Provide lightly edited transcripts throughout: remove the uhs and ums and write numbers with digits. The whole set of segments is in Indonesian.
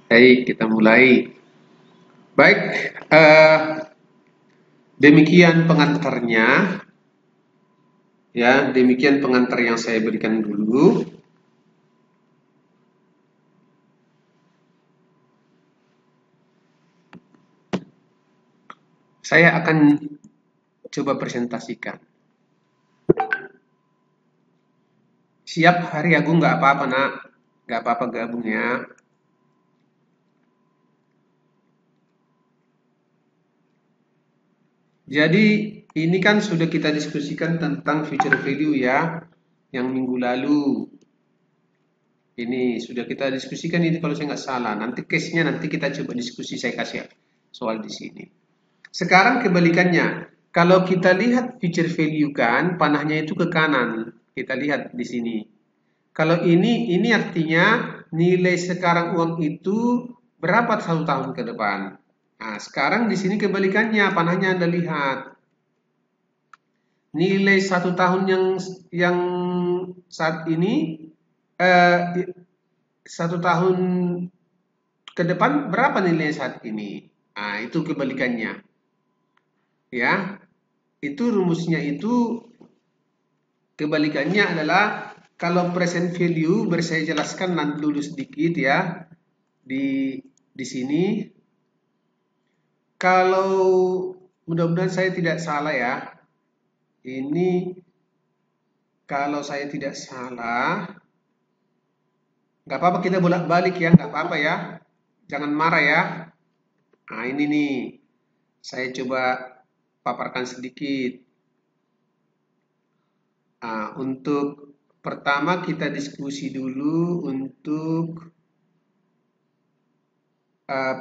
Baik, kita mulai. Baik, demikian pengantarnya. Ya, demikian pengantar yang saya berikan dulu. Saya akan coba presentasikan. Siap hari Agung nggak apa-apa nak, nggak apa-apa gabung ya. Jadi ini kan sudah kita diskusikan tentang future value ya, yang minggu lalu. Ini sudah kita diskusikan ini kalau saya nggak salah. Nanti case-nya nanti kita coba diskusi, saya kasih soal di sini. Sekarang kebalikannya. Kalau kita lihat future value kan panahnya itu ke kanan. Kita lihat di sini. Kalau ini artinya nilai sekarang uang itu berapa 1 tahun ke depan. Nah, sekarang di sini kebalikannya, panahnya Anda lihat. Nilai 1 tahun yang saat ini eh, 1 tahun ke depan berapa nilai saat ini? Nah, itu kebalikannya. Ya, itu rumusnya itu kebalikannya adalah kalau present value, saya jelaskan nanti dulu sedikit ya di sini. Kalau mudah-mudahan saya tidak salah ya. Ini kalau saya tidak salah, nggak apa-apa kita bolak-balik ya, nggak apa-apa ya. Jangan marah ya. Nah ini nih, saya coba paparkan sedikit. Nah, untuk pertama kita diskusi dulu untuk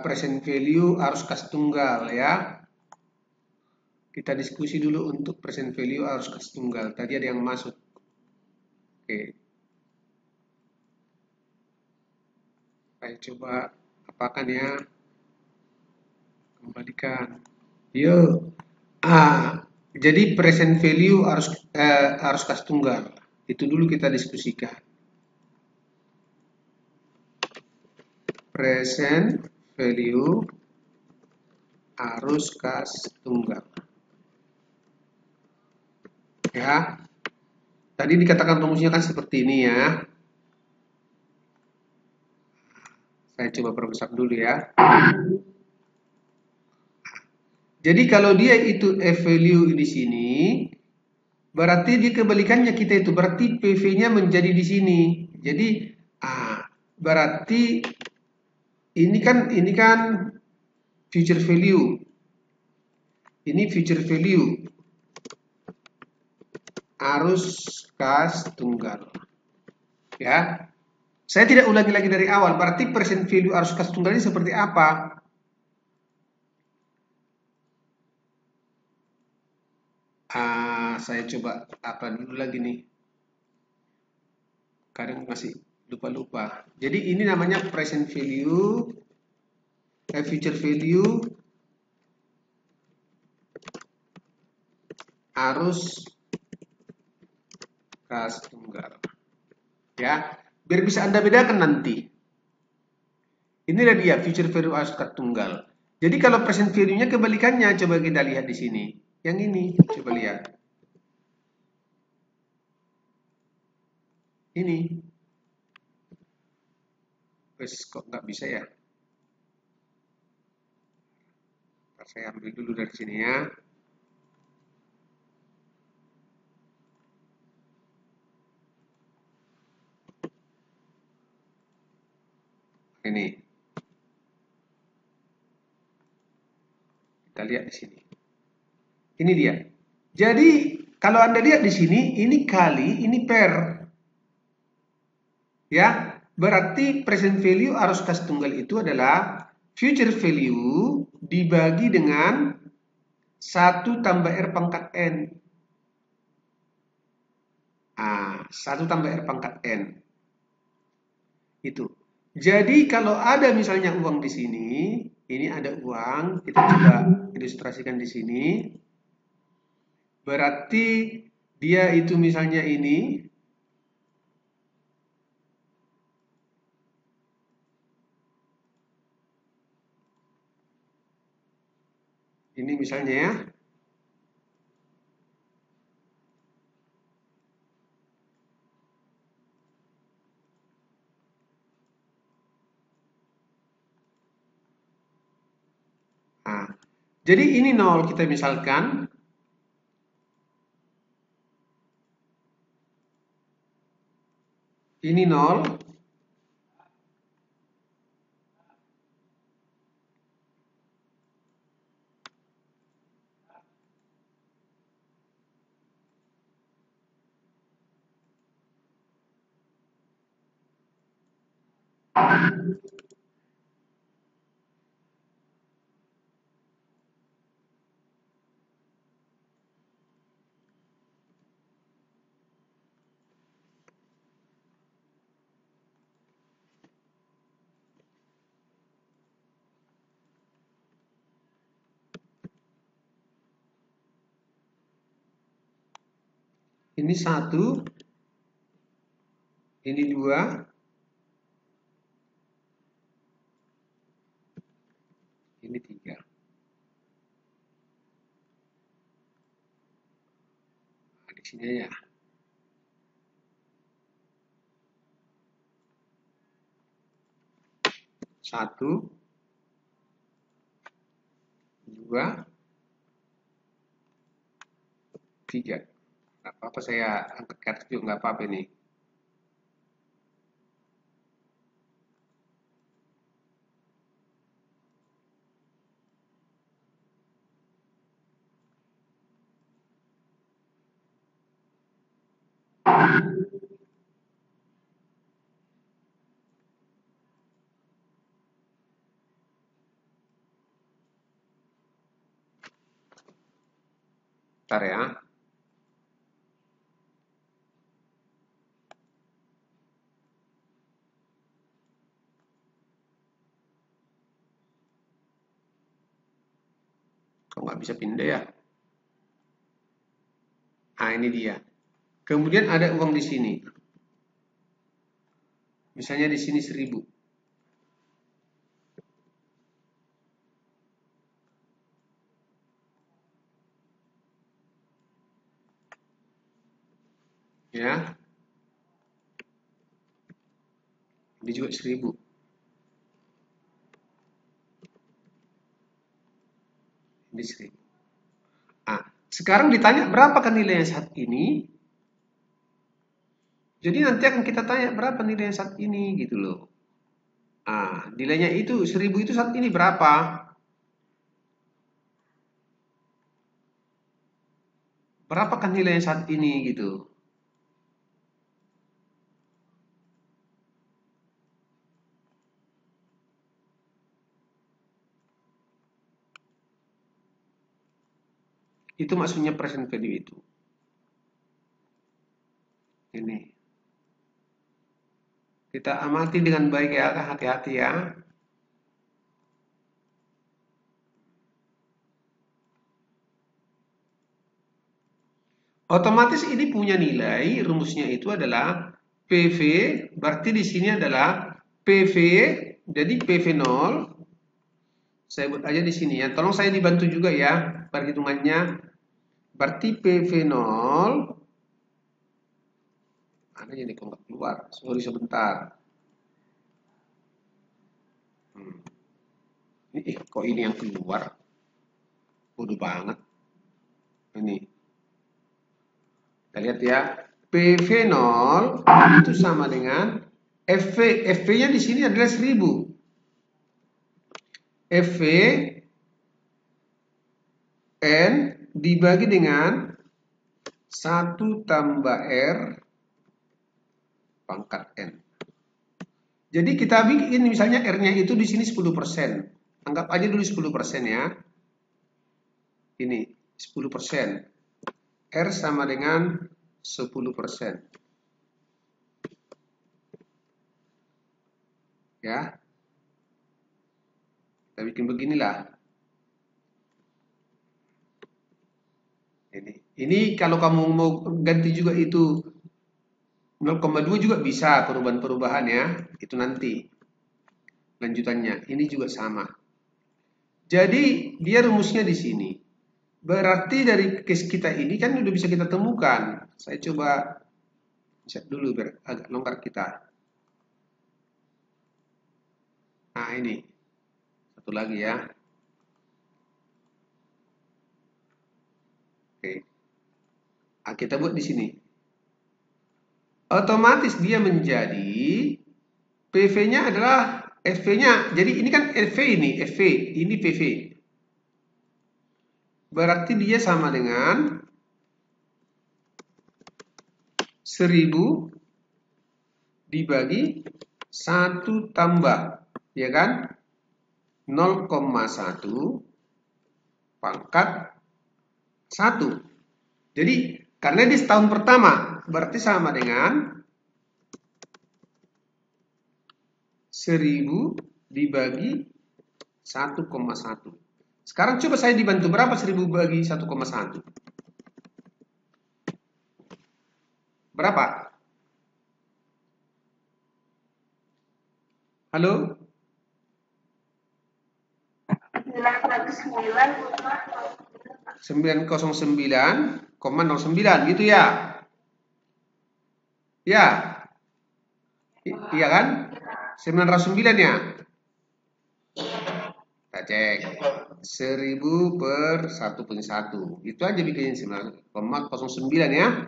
present value arus kas tunggal ya. Kita diskusi dulu untuk present value arus kas tunggal. Tadi ada yang masuk. Oke. Saya coba apakan ya. Kembalikan. Yuk. Jadi present value arus kas tunggal. Itu dulu kita diskusikan. Present value arus kas tunggal. Ya. Tadi dikatakan rumusnya kan seperti ini ya. Saya coba perbesar dulu ya. Jadi kalau dia itu F value di sini, berarti di kebalikannya kita itu berarti PV-nya menjadi di sini. Jadi berarti ini kan future value. Ini future value arus kas tunggal. Ya. Saya tidak ulangi lagi dari awal, berarti present value arus kas tunggal ini seperti apa? Saya coba apa dulu lagi nih. Kadang masih lupa-lupa. Jadi ini namanya present value, future value arus kas tunggal. Ya, biar bisa Anda bedakan nanti. Inilah dia future value arus kas tunggal. Jadi kalau present value-nya kebalikannya, coba kita lihat di sini. Yang ini, coba lihat. Ini. Wes kok nggak bisa ya? Saya ambil dulu dari sini ya. Ini. Kita lihat di sini. Ini dia. Jadi kalau Anda lihat di sini, ini kali, ini per. Ya, berarti present value arus kas tunggal itu adalah future value dibagi dengan 1 tambah R pangkat N. 1 tambah R pangkat N. Itu. Jadi kalau ada misalnya uang di sini, ini ada uang, kita coba ilustrasikan di sini. Berarti dia itu misalnya ini, Ini misalnya ya. Nah, jadi ini 0 kita misalkan. Ini 0. Ini 1. Ini 2. Ini 3. Nah, di sini ya. Satu, 2, 3. Nggak apa-apa saya angkat kartu juga nggak apa-apa ini. Bentar ya. Kok nggak bisa pindah ya? Nah, ini dia. Kemudian ada uang di sini. Misalnya di sini 1000. Ya. Ini juga 1000. Ini 1000. Nah, sekarang ditanya berapa kan nilainya saat ini? Jadi nanti akan kita tanya berapa nilainya saat ini gitu loh. Nah, nilainya itu 1000 itu saat ini berapa? Berapakah nilainya saat ini gitu? Itu maksudnya present value itu. Ini. Kita amati dengan baik ya, hati-hati ya. Otomatis ini punya nilai, rumusnya itu adalah PV, berarti di sini adalah PV, jadi PV 0. Saya buat aja di sini ya. Tolong saya dibantu juga ya perhitungannya. Berarti PV 0. Mana jadi kok nggak keluar? Sorry sebentar. Kok ini yang keluar? Bodoh banget. Ini. Kita lihat ya. PV 0 itu sama dengan FV. FV-nya di sini adalah 1000. FV N dibagi dengan 1 tambah R pangkat N. Jadi kita bikin misalnya R-nya itu di sini 10%. Anggap aja dulu 10% ya. Ini 10%. R sama dengan 10%. Ya. Kita bikin beginilah. Ini kalau kamu mau ganti juga itu 0,2 juga bisa perubahan-perubahan ya. Itu nanti lanjutannya. Ini juga sama. Jadi dia rumusnya di sini. Berarti dari case kita ini kan udah bisa kita temukan. Saya coba cek dulu biar agak longgar kita. Nah ini satu lagi ya. Oke. Nah, kita buat di sini. Otomatis dia menjadi PV-nya adalah FV-nya. Jadi ini kan FV ini PV. Berarti dia sama dengan 1000 dibagi 1 tambah, ya kan? 0,1 pangkat 1. Jadi, karena di setahun pertama, berarti sama dengan 1000 dibagi 1,1. Sekarang coba saya dibantu, berapa 1000 bagi 1,1? Berapa? Halo? 909,09 gitu ya? Ya, iya kan? 909 ya? Kita cek. 1000 per 1,1. Itu aja bikin 9,09 ya.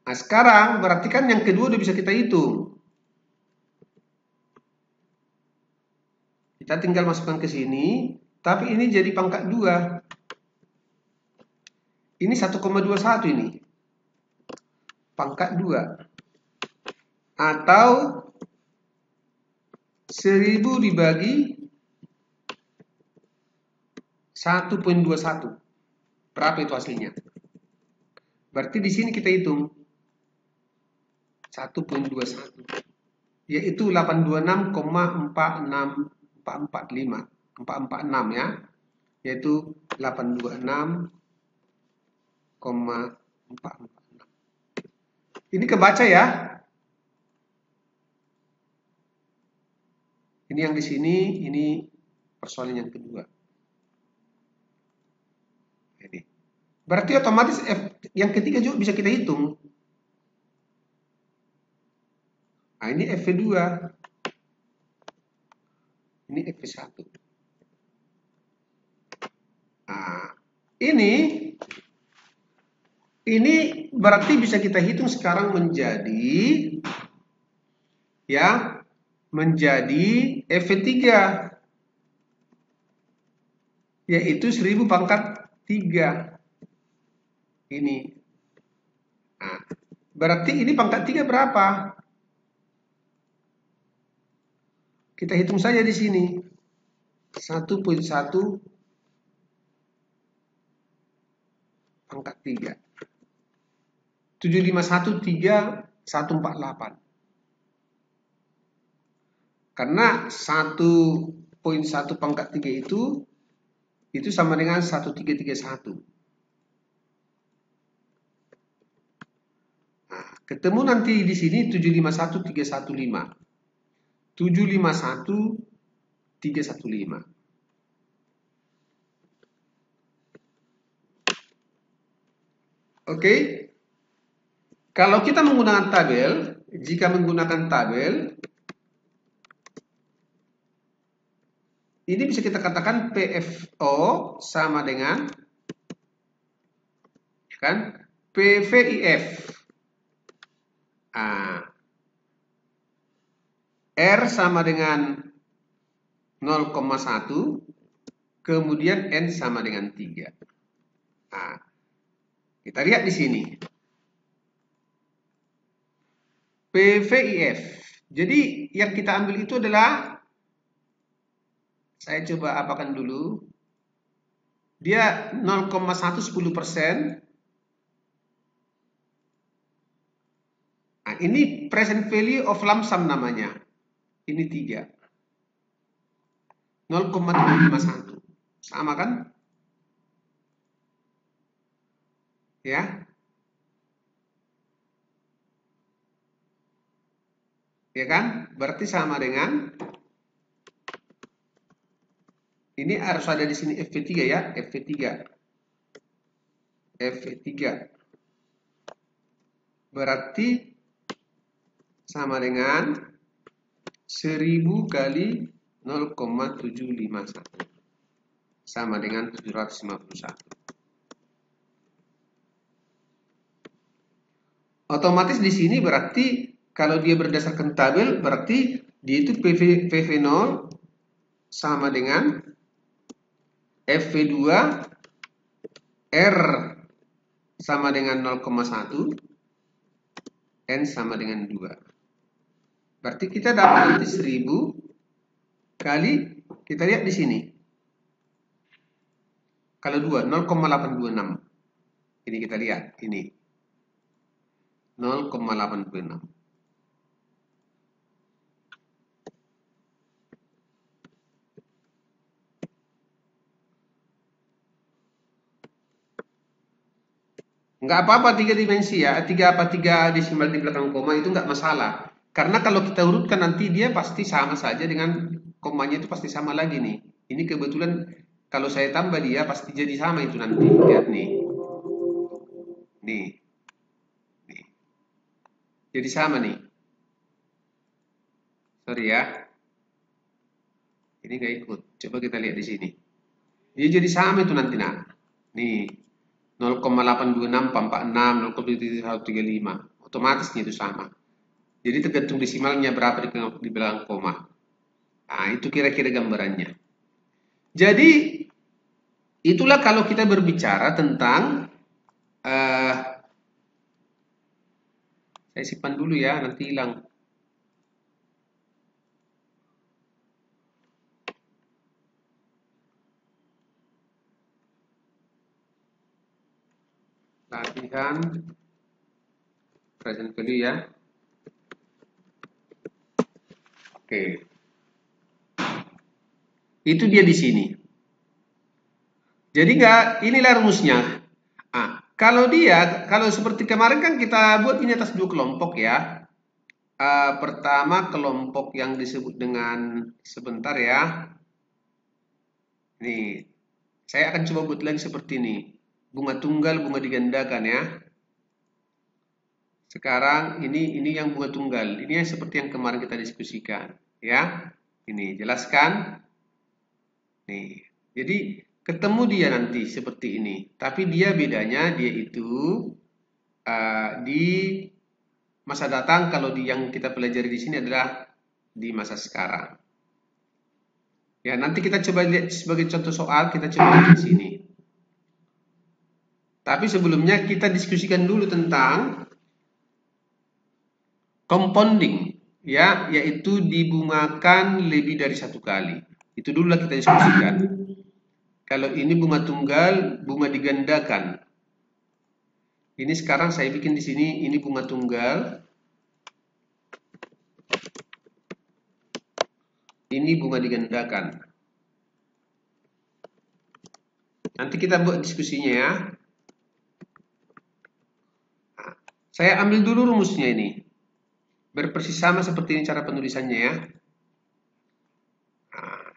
Nah sekarang berarti kan yang kedua udah bisa kita hitung. Kita tinggal masukkan ke sini. Tapi ini jadi pangkat 2. Ini 1,21 ini. Pangkat 2. Atau 1000 dibagi 1,21. Berapa itu hasilnya? Berarti di sini kita hitung 1,21. Yaitu 826,446 ya. Yaitu 826,446. Ini kebaca ya. Ini yang di sini, ini persoalan yang kedua. Ini. Berarti otomatis yang ketiga juga bisa kita hitung. Nah, ini FV2. Ini FV1. Nah, ini berarti bisa kita hitung sekarang menjadi ya, menjadi FV3 yaitu 1000 pangkat 3. Ini. Nah, berarti ini pangkat 3 berapa? Kita hitung saja di sini. 1,1 pangkat 3. 751,3148. Karena 1,1 pangkat 3 itu sama dengan 1331. Nah, ketemu nanti di sini 751,315. 751,315. Oke. Kalau kita menggunakan tabel, jika menggunakan tabel, ini bisa kita katakan PFO sama dengan kan PVIF. Nah, R sama dengan 0,1, kemudian N sama dengan 3. Nah, kita lihat di sini. PVIF. Jadi yang kita ambil itu adalah, saya coba apakan dulu. Dia 0,1 10%. Nah, ini present value of lump sum namanya. Ini 3. 0,751. Sama kan? Ya. Ya kan? Berarti sama dengan Ini harus ada di sini FV3 ya, FV3. FV3. Berarti sama dengan 1000 kali 0,751 sama dengan 751. Otomatis di sini berarti kalau dia berdasarkan tabel berarti dia itu PV0 sama dengan FV2 R sama dengan 0,1 N sama dengan 2. Berarti kita dapat nanti 1000 kali, kita lihat di sini. Kalau 2, 0,826. Ini kita lihat, ini. 0,826. Nggak apa-apa 3 dimensi ya, 3 desimal di belakang koma itu nggak masalah. Karena kalau kita urutkan nanti dia pasti sama saja dengan komanya itu pasti sama lagi nih. Ini kebetulan kalau saya tambah dia pasti jadi sama itu nanti. Lihat nih. Nih. Nih. Jadi sama nih. Sorry ya. Ini nggak ikut. Coba kita lihat di sini. Dia jadi sama itu nanti nah. Nih. 0,826, 446, 0,135. Otomatis nih itu sama. Jadi tergantung desimalnya berapa di belakang koma. Nah, itu kira-kira gambarannya. Jadi, itulah kalau kita berbicara tentang saya simpan dulu ya, nanti hilang. Latihan present value ya. Oke. Itu dia di sini. Jadi inilah rumusnya. Ah, kalau seperti kemarin kan kita buat ini atas 2 kelompok ya. Pertama kelompok yang disebut dengan sebentar ya. Nih, saya akan coba buat lagi seperti ini. Bunga tunggal, bunga digandakan ya. Sekarang ini yang bunga tunggal. Ini yang seperti yang kemarin kita diskusikan, ya. Ini jelaskan. Nih, jadi ketemu dia nanti seperti ini. Tapi dia bedanya dia itu di masa datang kalau yang kita pelajari di sini adalah di masa sekarang. Ya, nanti kita coba lihat sebagai contoh soal, kita coba lihat di sini. Tapi sebelumnya kita diskusikan dulu tentang compounding, ya, yaitu dibungakan lebih dari 1 kali. Itu dulu kita diskusikan. Kalau ini bunga tunggal, bunga digandakan. Ini sekarang saya bikin di sini, ini bunga tunggal. Ini bunga digandakan. Nanti kita buat diskusinya ya. Nah, saya ambil dulu rumusnya ini. Berpersis sama seperti ini cara penulisannya ya. Nah,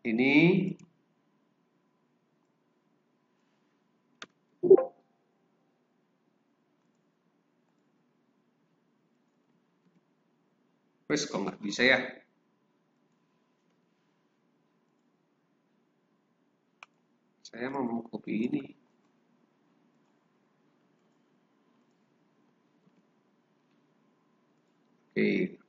ini wes kok nggak bisa ya. Saya mau copy ini. Oke.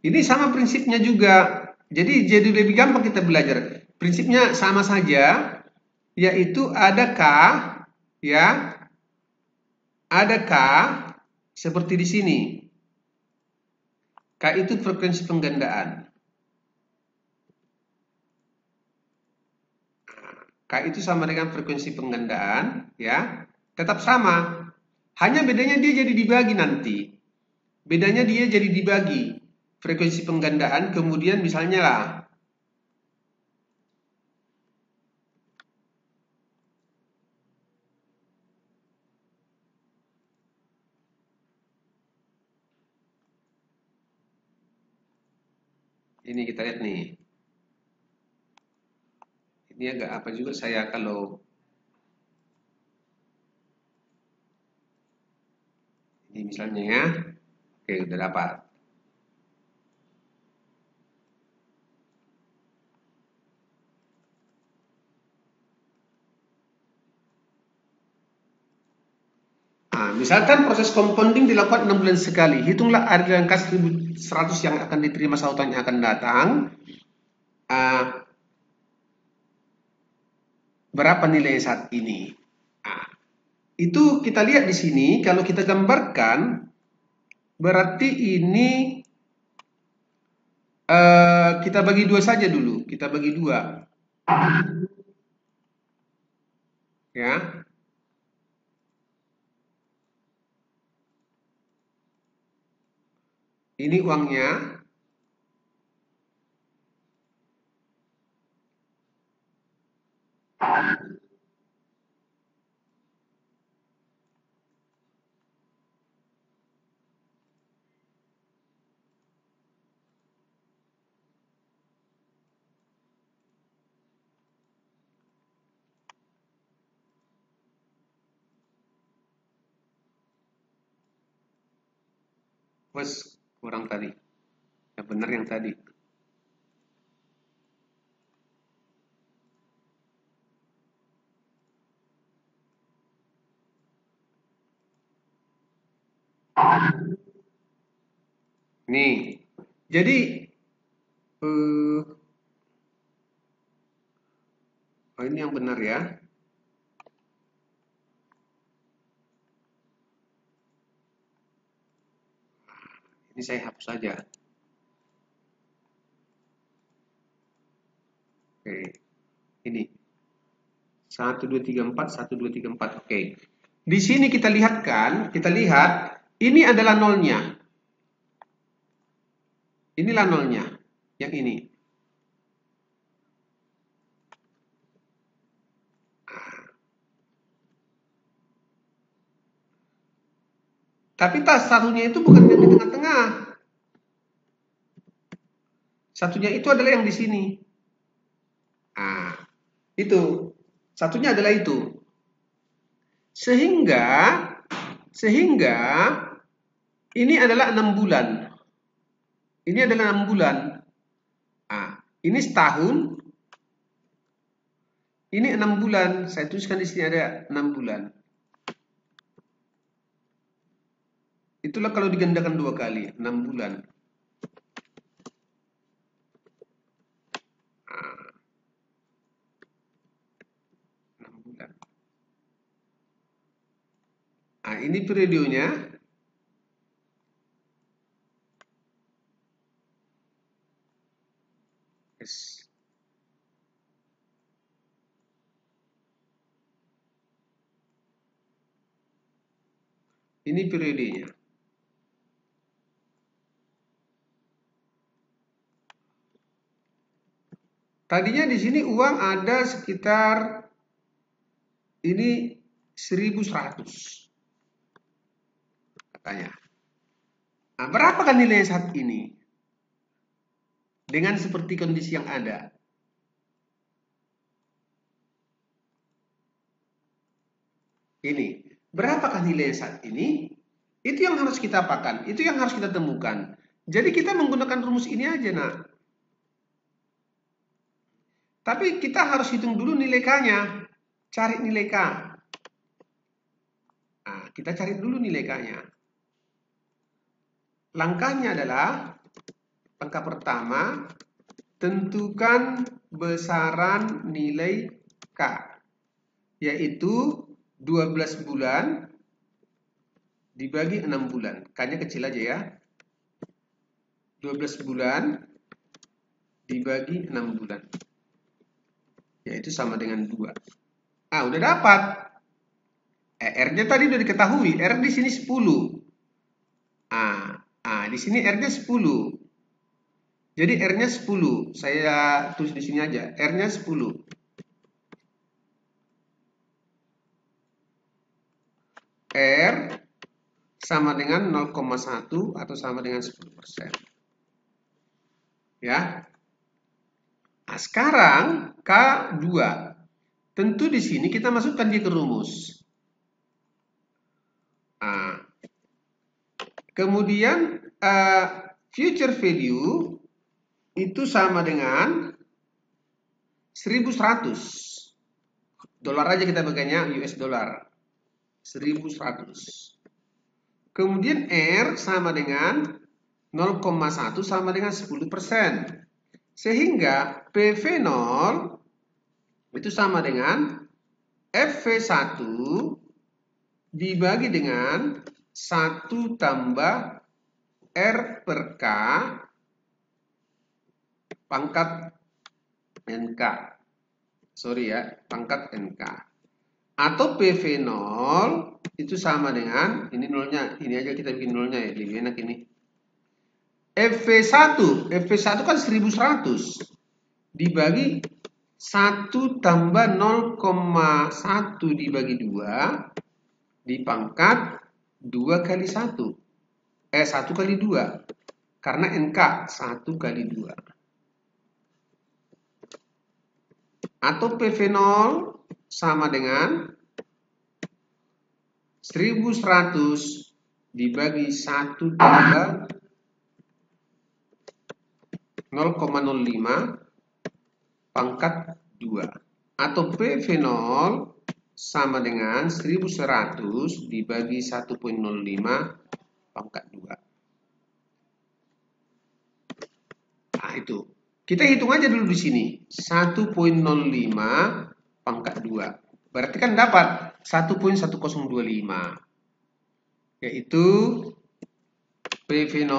Ini sama prinsipnya juga. Jadi lebih gampang kita belajar. Prinsipnya sama saja, yaitu ada K, ya, ada K seperti di sini. K itu frekuensi penggandaan. K itu sama dengan frekuensi penggandaan, ya, tetap sama. Hanya bedanya dia jadi dibagi nanti. Bedanya dia jadi dibagi. Frekuensi penggandaan, kemudian misalnya lah, Ini kita lihat nih. Ini agak apa juga saya kalau ini misalnya ya. Oke, udah dapat. Nah, misalkan proses compounding dilakukan 6 bulan sekali. Hitunglah harga angka 1.100 yang akan diterima sautan yang akan datang. Berapa nilai saat ini? Nah, itu kita lihat di sini, kalau kita gambarkan, berarti ini kita bagi dua saja dulu. Kita bagi dua. Ya. Ini uangnya. Wes, kurang tadi. Ya benar yang tadi. Nih. Jadi oh ini yang benar ya. Ini saya hapus saja. Oke. Ini. 1 2 3 4 1 2 3 4. Oke. Di sini kita lihat ini adalah nolnya. Inilah nolnya. Yang ini. Tapi tas satunya itu bukan yang di tengah-tengah. Satunya itu adalah yang di sini. Nah, itu. Satunya adalah itu. Sehingga ini adalah 6 bulan. Ini adalah 6 bulan. Nah, ini setahun. Ini 6 bulan. Saya tuliskan di sini ada 6 bulan. Itulah kalau digandakan 2 kali, 6 bulan. Nah, 6 bulan. Nah, ini periodenya. Yes. Ini periodenya. Tadinya di sini uang ada sekitar ini 1.100 katanya. Nah, berapa kan nilai saat ini? Dengan seperti kondisi yang ada. Ini, berapakah nilai saat ini? Itu yang harus kita apakan, itu yang harus kita temukan. Jadi kita menggunakan rumus ini aja, nak. Tapi kita harus hitung dulu nilai K-nya. Cari nilai K. Nah, kita cari dulu nilai K-nya. Langkahnya adalah, langkah pertama, tentukan besaran nilai K. Yaitu 12 bulan dibagi 6 bulan. K-nya kecil aja ya. 12 bulan dibagi 6 bulan. Yaitu sama dengan 2. Ah, udah dapat. R-nya tadi udah diketahui. R di sini 10. Di sini R-nya 10. Jadi R-nya 10. Saya tulis di sini aja. R-nya 10. R sama dengan 0,1 atau sama dengan 10%. Ya. Nah, sekarang K2. Tentu di sini kita masukkan dia ke rumus. Nah, kemudian future value itu sama dengan 1100. Dolar aja kita pakainya US dollar. 1100. Kemudian R sama dengan 0,1 sama dengan 10%. Sehingga PV0 itu sama dengan FV1 dibagi dengan 1 tambah R per K pangkat NK. Sorry ya, pangkat NK. Atau PV0 itu sama dengan, ini nolnya, ini aja kita bikin nolnya ya, lebih enak ini. FV1 kan 1100 dibagi 1 tambah 0,1 dibagi 2 dipangkat 2 kali 1. 1 kali 2. Karena NK 1 kali 2. Atau PV0 sama dengan 1100 dibagi 1 tambah 0,05 pangkat 2. Atau PV0 sama dengan 1100 dibagi 1,05 pangkat 2. Nah, itu. Kita hitung aja dulu di sini. 1,05 pangkat 2. Berarti kan dapat 1,1025. Yaitu PV0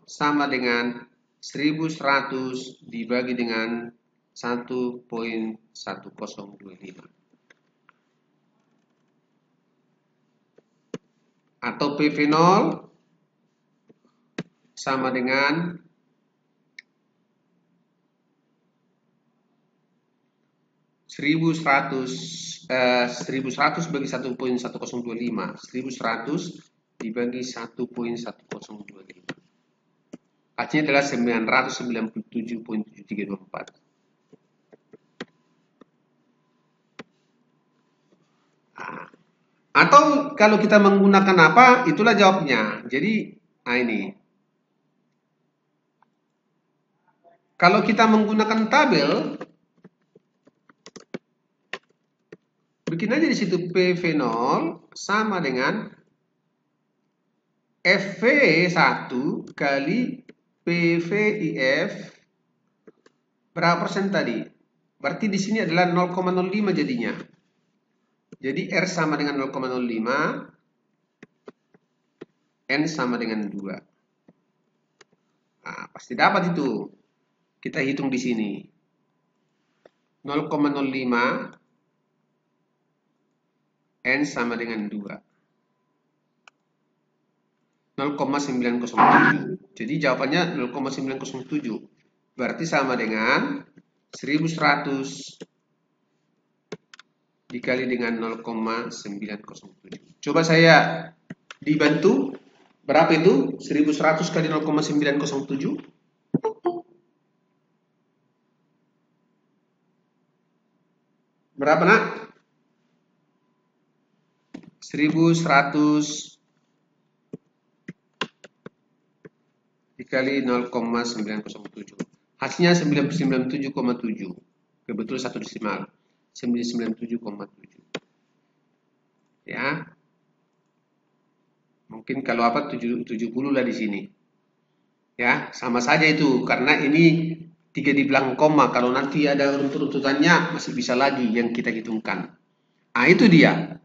sama dengan 1100 dibagi dengan 1,1025. Atau PV0 sama dengan 1100 bagi 1,1025. 1100 dibagi 1,1025. Hasilnya adalah 997,7324. Nah, atau kalau kita menggunakan apa, itulah jawabnya. Jadi, nah ini. Kalau kita menggunakan tabel, bikin aja di situ PV0 sama dengan FV1 kali PVIF berapa persen tadi? Berarti di sini adalah 0,05 jadinya. Jadi R sama dengan 0,05, N sama dengan 2. Nah, pasti dapat itu. Kita hitung di sini. 0,05 N sama dengan 2. 0,907. Jadi jawabannya 0,907. Berarti sama dengan 1100 dikali dengan 0,907. Coba saya dibantu. Berapa itu? 1100 kali 0,907. Berapa nak? 1100 dikali 0,907. Hasilnya 997,7. Kebetulan satu desimal. 997,7. Ya. Mungkin kalau apa 70 lah di sini. Ya, sama saja itu karena ini 3 di belakang koma. Kalau nanti ada runtut-runtutannya masih bisa lagi yang kita hitungkan. Ah, itu dia.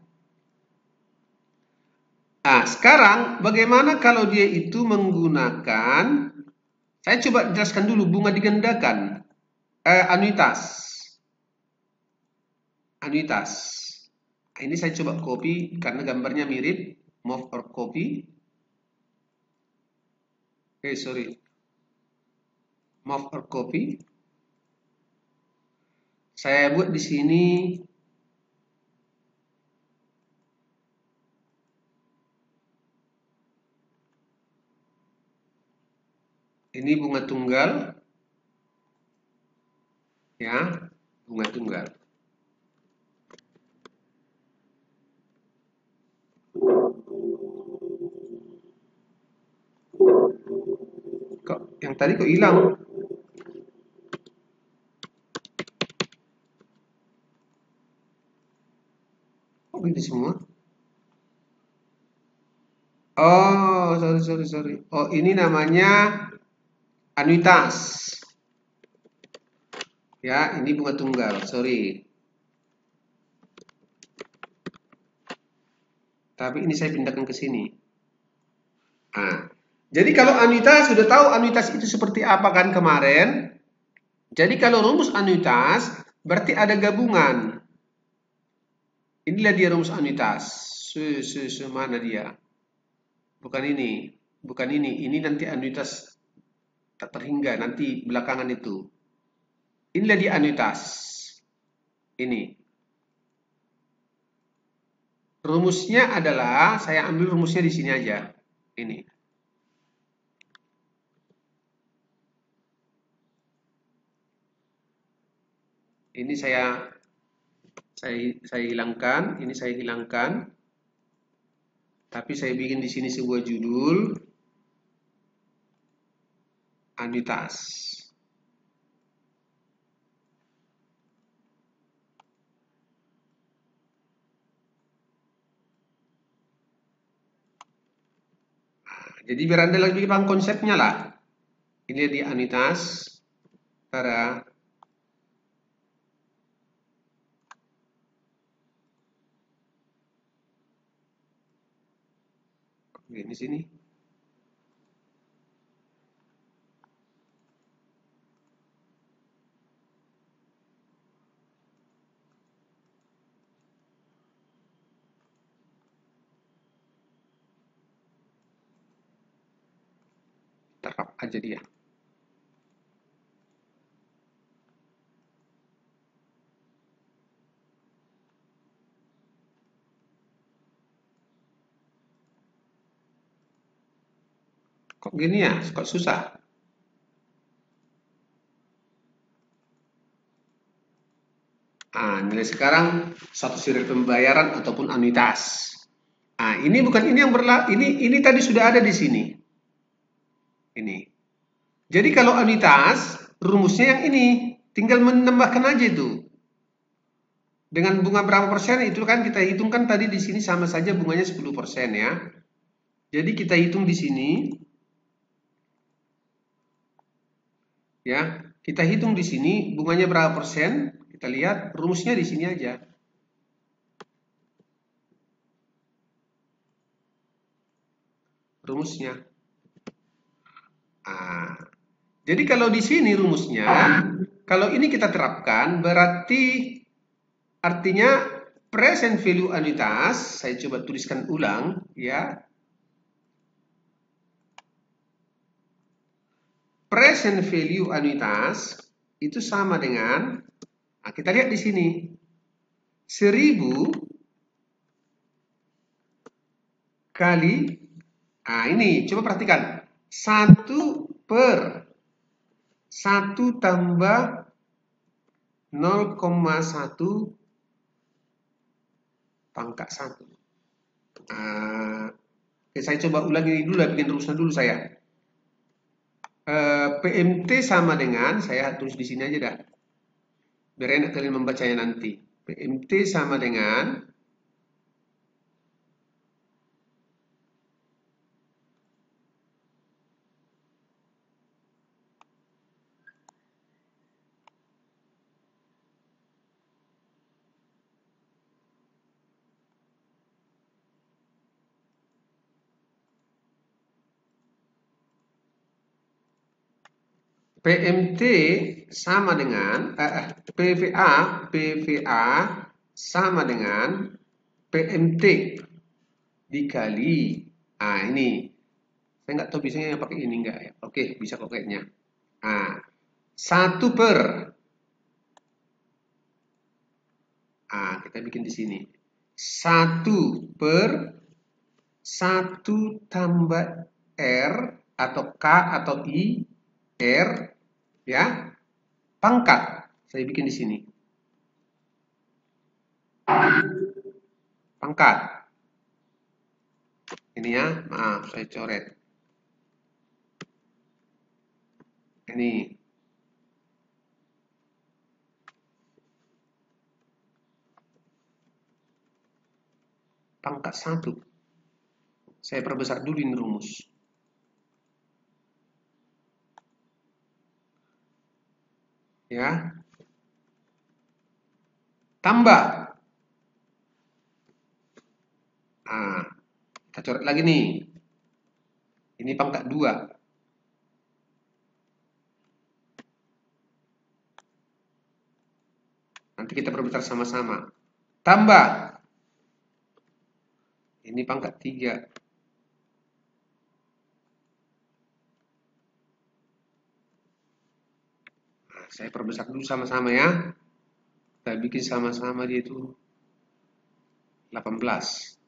Nah, sekarang bagaimana kalau dia itu menggunakan, saya coba jelaskan dulu bunga digandakan, anuitas. Anuitas. Nah, ini saya coba copy karena gambarnya mirip, move or copy. Sorry. Move or copy. Saya buat di sini ini bunga tunggal. ya, bunga tunggal. Kok yang tadi kok hilang? Kok gitu semua? Oh, sorry. Oh, ini namanya anuitas. Ya, ini bunga tunggal. Sorry. Tapi ini saya pindahkan ke sini. Nah, jadi kalau anuitas sudah tahu anuitas itu seperti apa kan kemarin? Jadi kalau rumus anuitas berarti ada gabungan. Inilah dia rumus anuitas. Mana dia? Bukan ini. Bukan ini. Ini nanti anuitas tak terhingga. Nanti belakangan itu. Inilah dia anuitas. Ini. Rumusnya adalah, saya ambil rumusnya di sini aja. Ini. Ini saya hilangkan, ini saya hilangkan. Tapi saya bikin di sini sebuah judul anuitas. Jadi biar Anda lebih paham konsepnya lah. Ini di anuitas para ini sini. Terap aja dia. Kok gini ya? Kok susah? Nah, nilai sekarang satu serial pembayaran ataupun anuitas. Nah, ini bukan ini yang ini tadi sudah ada di sini. Ini. Jadi kalau anuitas, rumusnya yang ini, tinggal menambahkan aja itu. Dengan bunga berapa persen itu kan kita hitungkan tadi di sini sama saja bunganya 10% ya. Jadi kita hitung di sini. Ya, kita hitung di sini bunganya berapa persen? Kita lihat rumusnya di sini aja. Rumusnya. Nah, jadi kalau di sini rumusnya, kalau ini kita terapkan berarti artinya present value anuitas, saya coba tuliskan ulang ya. Present value anuitas itu sama dengan, nah kita lihat di sini, 1000 kali, nah ini coba perhatikan, 1/1 tambah 0,1 pangkat 1. Oke, saya coba ulangi dulu, bikin rumusnya dulu saya. PMT sama dengan, saya tulis di sini aja dah. Biar enak kalian membacanya nanti. PMT sama dengan PMT sama dengan PVA sama dengan PMT dikali, nah ini saya nggak tahu biasanya pakai ini enggak ya. Oke, bisa kok kayaknya. Nah, 1 per, nah kita bikin di sini 1 per 1 tambah R atau K atau I R ya, pangkat Saya bikin di sini. Pangkat. Ini ya, maaf saya coret. Ini. Pangkat 1. Saya perbesar dulu ini rumus. Ya. Tambah. Nah, kita coret lagi nih. Ini pangkat 2. Nanti kita perbesar sama-sama. Tambah. Ini pangkat 3. Nah, saya perbesar dulu sama-sama ya. Kita bikin sama-sama dia itu 18.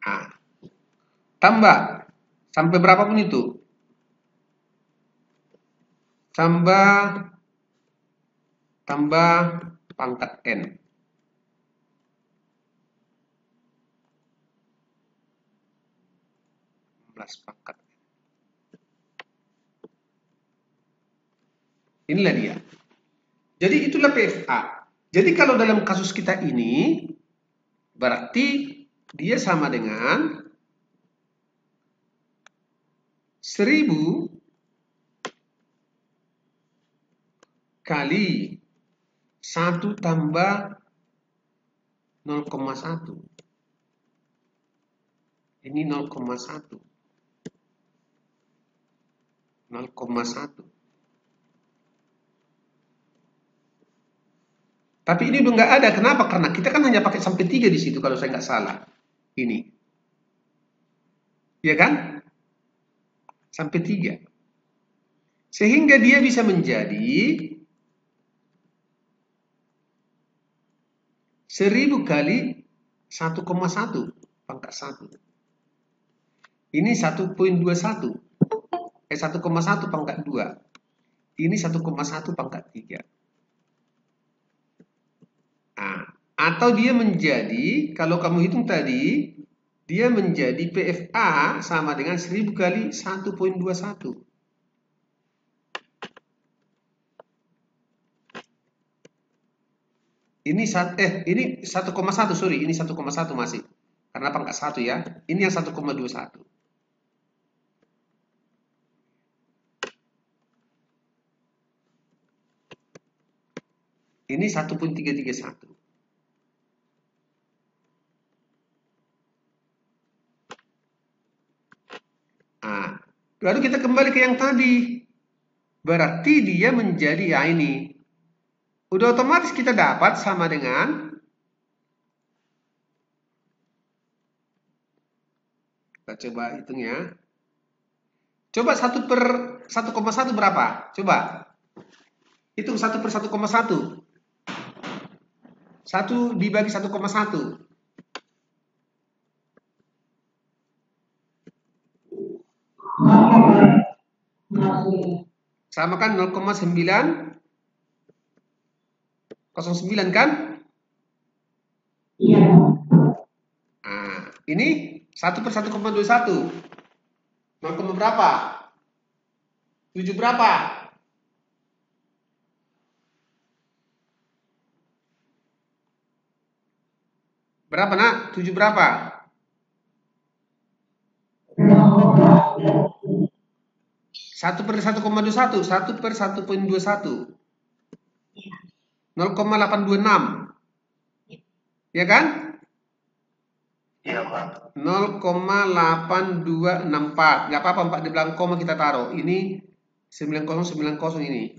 Nah, tambah. Sampai berapapun itu. Tambah pangkat N. Pangkat. Inilah dia. Jadi itulah PFA. Jadi kalau dalam kasus kita ini, berarti dia sama dengan 1000 kali 1 tambah 0,1. Ini 0,1. 0,1. Tapi ini udah nggak ada. Kenapa? Karena kita kan hanya pakai sampai 3 di situ kalau saya nggak salah. Ini. Ya kan? Sampai 3. Sehingga dia bisa menjadi 1000 kali 1,1 pangkat 1. Ini 1,21. 1,1 pangkat 2. Ini 1,1 pangkat 3. Nah, atau dia menjadi, kalau kamu hitung tadi, dia menjadi PFA sama dengan 1000 kali 1,21. Ini 1,1, sorry, ini 1,1 masih. Karena pangkat 1 ya. Ini yang 1,21. Ini 1,331. Nah, lalu kita kembali ke yang tadi. Berarti dia menjadi ya ini. Udah otomatis kita dapat sama dengan, kita coba hitung ya. Coba 1/1,1 berapa? Coba. Hitung 1/1,1. 1 dibagi 1,1. Sama kan 0,909 kan? Iya. Nah, ini 1/1,21. 0, berapa? 7 berapa? Berapa nak? 7 berapa? 1/1,21. 1/1,21. 0,826. Ya kan? Iya, Pak. 0,8264. Gak apa-apa, 4 di belakang koma kita taruh. Ini 9090 ini.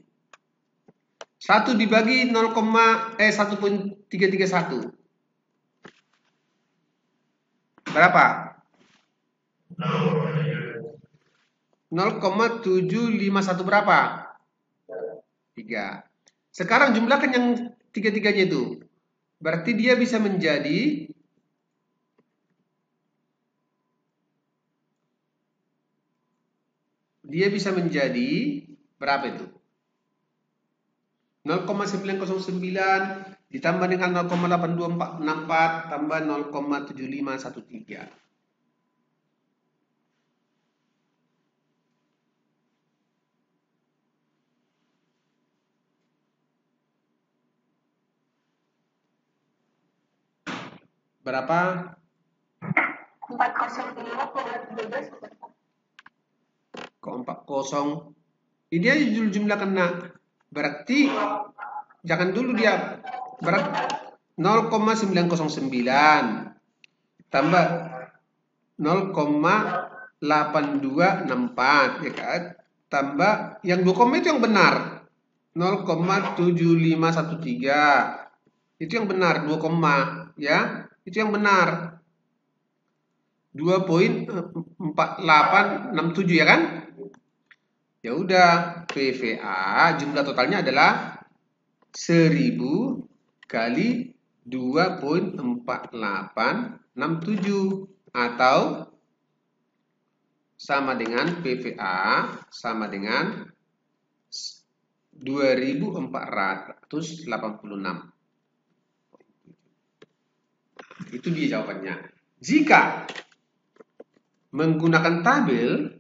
1 dibagi 1,331. Berapa? 0,751 berapa? 3. Sekarang jumlahkan yang tiga-tiganya itu. Berarti dia bisa menjadi berapa itu? 0,909 ditambah dengan 0,82464 tambah 0,7513. Berapa? 405,13. Kok 40? Ini aja jumlah kena. Berarti jangan dulu dia. Berarti 0,909 tambah 0,8264 ya kan? Tambah yang 2 koma itu yang benar. 0,7513. Itu yang benar 2 koma ya. Itu yang benar. 2,4867 ya kan? Ya udah, PVA jumlah totalnya adalah 1000 kali 2,4867 atau sama dengan PVA sama dengan 2486. Itu dia jawabannya. Jika menggunakan tabel,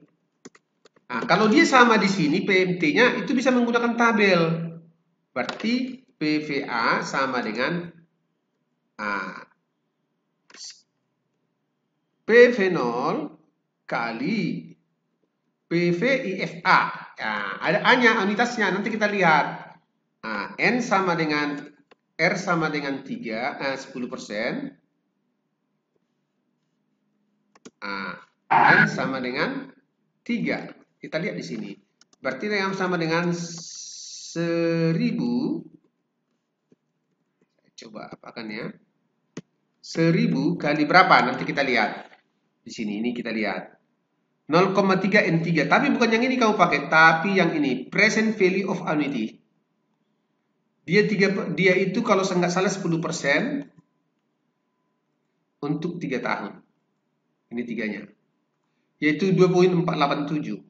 nah, kalau dia sama di sini PMT-nya itu bisa menggunakan tabel. Berarti PVA sama dengan PV0 kali PVIFA. Nah, ada A-nya, unitasnya. Nanti kita lihat. Nah, N sama dengan R sama dengan 10%. Nah, N sama dengan 3. Kita lihat di sini. Berarti yang sama dengan 1000. Coba apakan ya. 1000 kali berapa? Nanti kita lihat. Di sini, ini kita lihat. 0,3 N3. Tapi bukan yang ini kamu pakai. Tapi yang ini. Present value of annuity. Dia itu kalau nggak salah 10% untuk 3 tahun. Ini tiganya. Yaitu 2,487.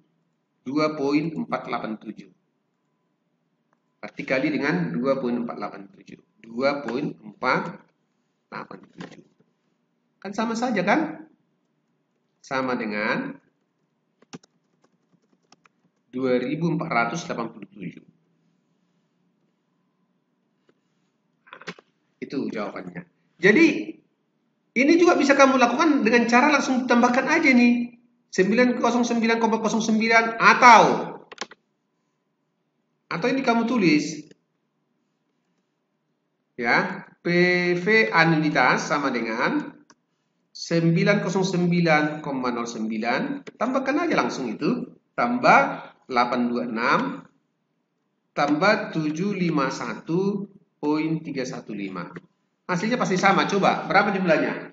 2,487. Berarti kali dengan 2,487. 2,487. Kan sama saja kan? Sama dengan 2.487. Itu jawabannya. Jadi ini juga bisa kamu lakukan dengan cara langsung tambahkan aja nih 909,09 atau ini kamu tulis ya, PV anuitas sama dengan 909,09, tambahkan aja langsung itu, tambah 826 tambah 751,315. Hasilnya pasti sama. Coba, berapa jumlahnya?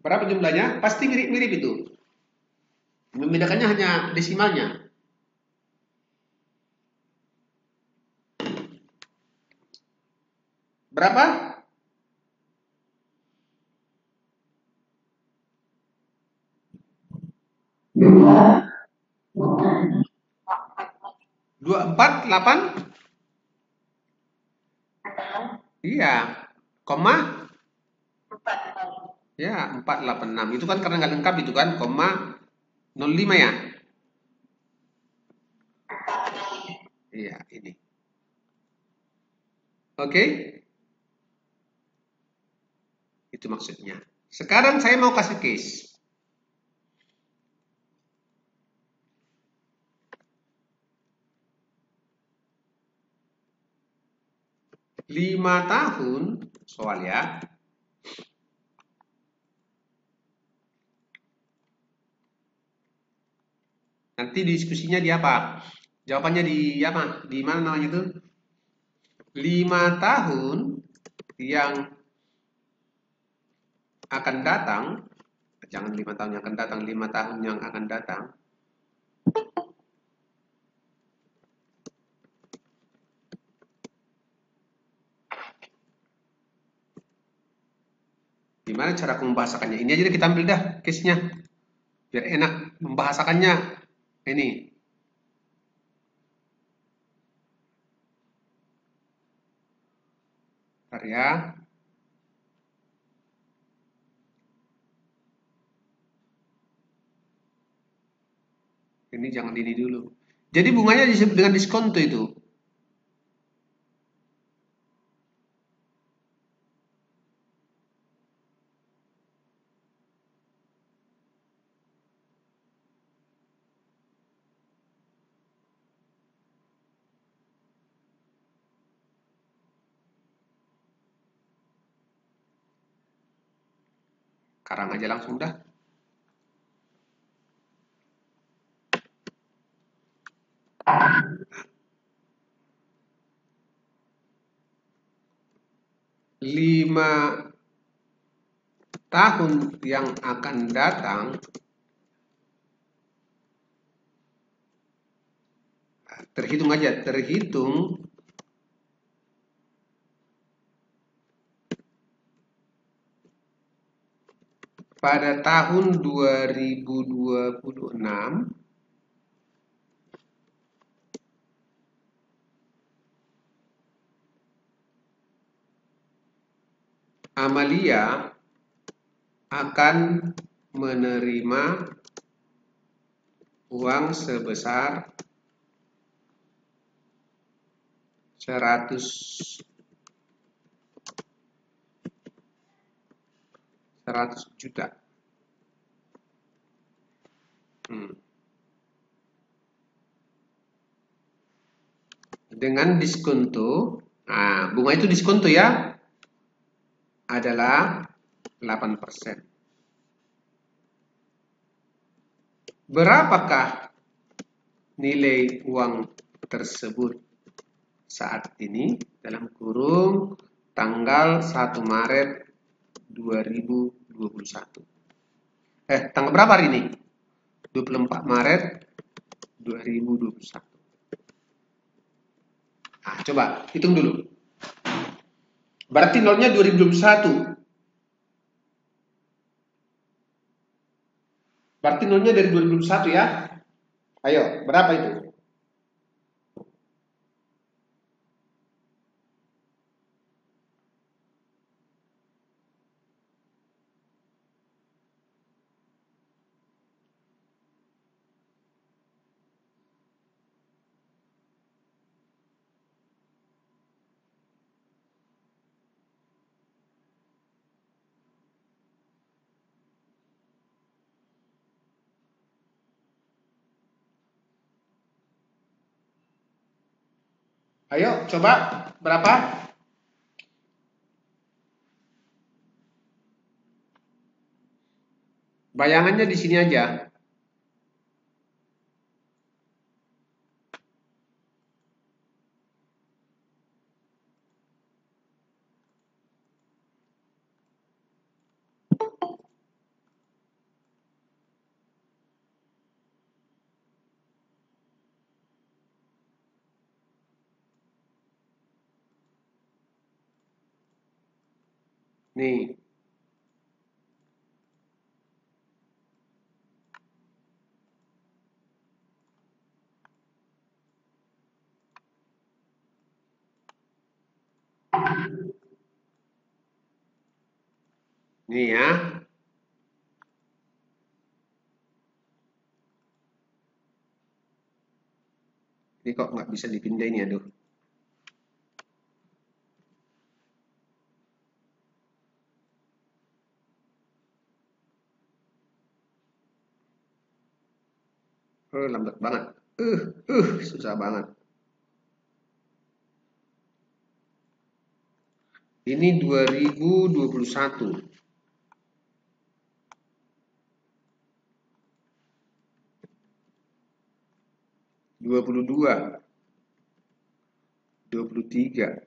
Berapa jumlahnya? Pasti mirip-mirip itu. Membedakannya hanya desimalnya. Berapa? Dua empat delapan. Iya, koma. Ya, 486. Itu kan karena nggak lengkap itu kan, koma 05 ya. Iya, ini. Oke? Itu maksudnya. Sekarang saya mau kasih case. Lima tahun, soal ya. Nanti diskusinya di apa? Jawabannya di apa? Di mana namanya itu? 5 tahun yang akan datang, jangan 5 tahun yang akan datang, 5 tahun yang akan datang. Gimana cara aku membahasakannya? Ini aja kita ambil dah case-nya. Biar enak membahasakannya. Ini. Bentar ya. Ini jangan ini dulu. Jadi bunganya disebut dengan diskonto itu. Sekarang aja langsung dah. Lima tahun yang akan datang, terhitung aja, terhitung pada tahun 2026, Amalia akan menerima uang sebesar 100 juta. Dengan diskonto, nah bunga itu diskonto ya, adalah 8%. Berapakah nilai uang tersebut saat ini dalam kurung tanggal 1 Maret 2021? Tanggal berapa hari ini? 24 Maret 2021. Nah, coba hitung dulu. Berarti nolnya 2021. Berarti nolnya dari 2021 ya. Ayo, berapa itu? Ayo, coba berapa? Bayangannya di sini aja. Nih. Nih ya. Ini kok nggak bisa dipindahin ya, aduh. Lambat banget. Susah banget. Ini 2021. 22. 23.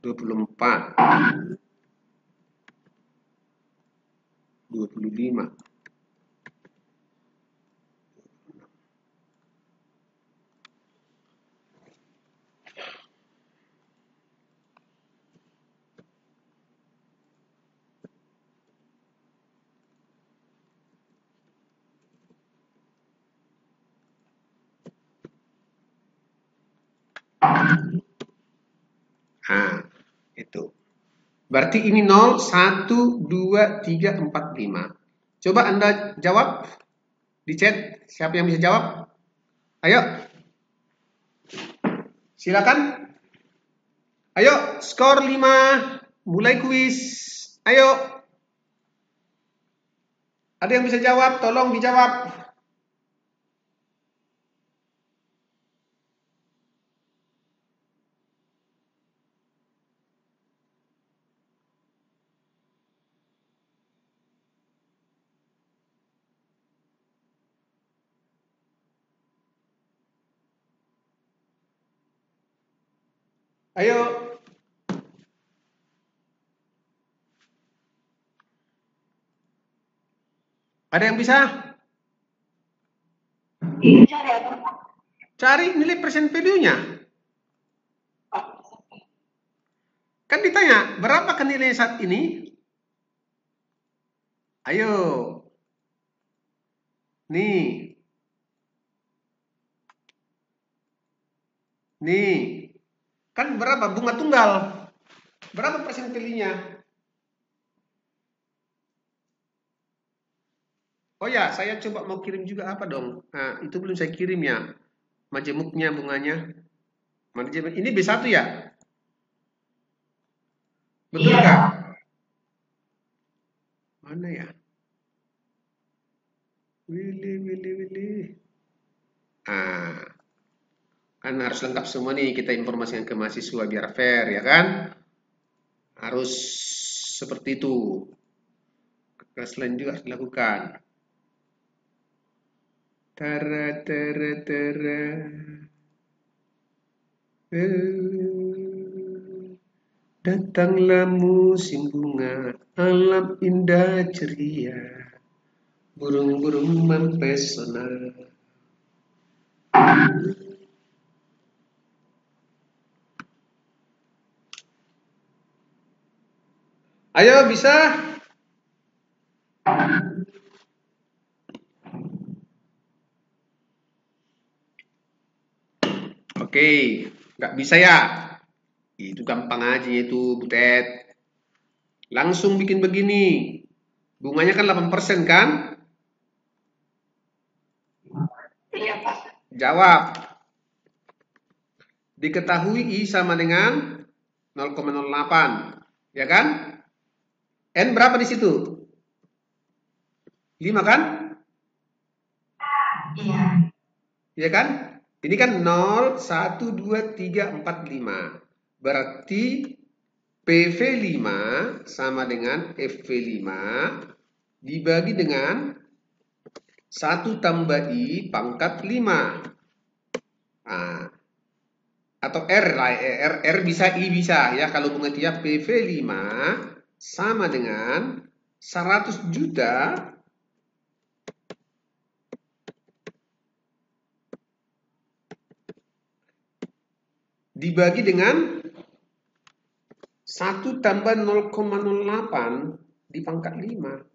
24. 25. Berarti ini 0, 1, 2, 3, 4, 5. Coba Anda jawab di chat. Siapa yang bisa jawab? Ayo. Silakan. Ayo, skor 5. Mulai kuis. Ayo. Ada yang bisa jawab? Tolong dijawab. Ayo. Ada yang bisa? Cari nilai present value-nya. Kan ditanya, berapa kan nilai saat ini? Ayo. Nih. Nih. Kan berapa bunga tunggal? Berapa present value-nya? Oh ya, saya coba mau kirim juga apa dong? Nah, itu belum saya kirim ya. Majemuknya, bunganya. Ini B1 ya? Betul nggak? Mana ya? Willy. Ah, kan harus lengkap semua nih kita informasikan ke mahasiswa biar fair ya kan? Harus seperti itu. Kelas lain juga harus dilakukan. Tara. Datanglah musim bunga, alam indah ceria, burung-burung mempesona. Ayo bisa? Oke, nggak bisa ya? Itu gampang aja itu, Butet. Langsung bikin begini. Bunganya kan 8% kan? Iya, Pak. Jawab. Diketahui I sama dengan 0,08. Ya kan? N berapa di situ? 5 kan? Iya. Iya kan? Ini kan 0, 1, 2, 3, 4, 5. Berarti PV5 sama dengan FV5 dibagi dengan 1 tambah I pangkat 5. Nah, atau R lah, R bisa, I bisa ya. Kalau pengertian PV5 sama dengan 100 juta dibagi dengan 1 tambah 0,08 di pangkat 5.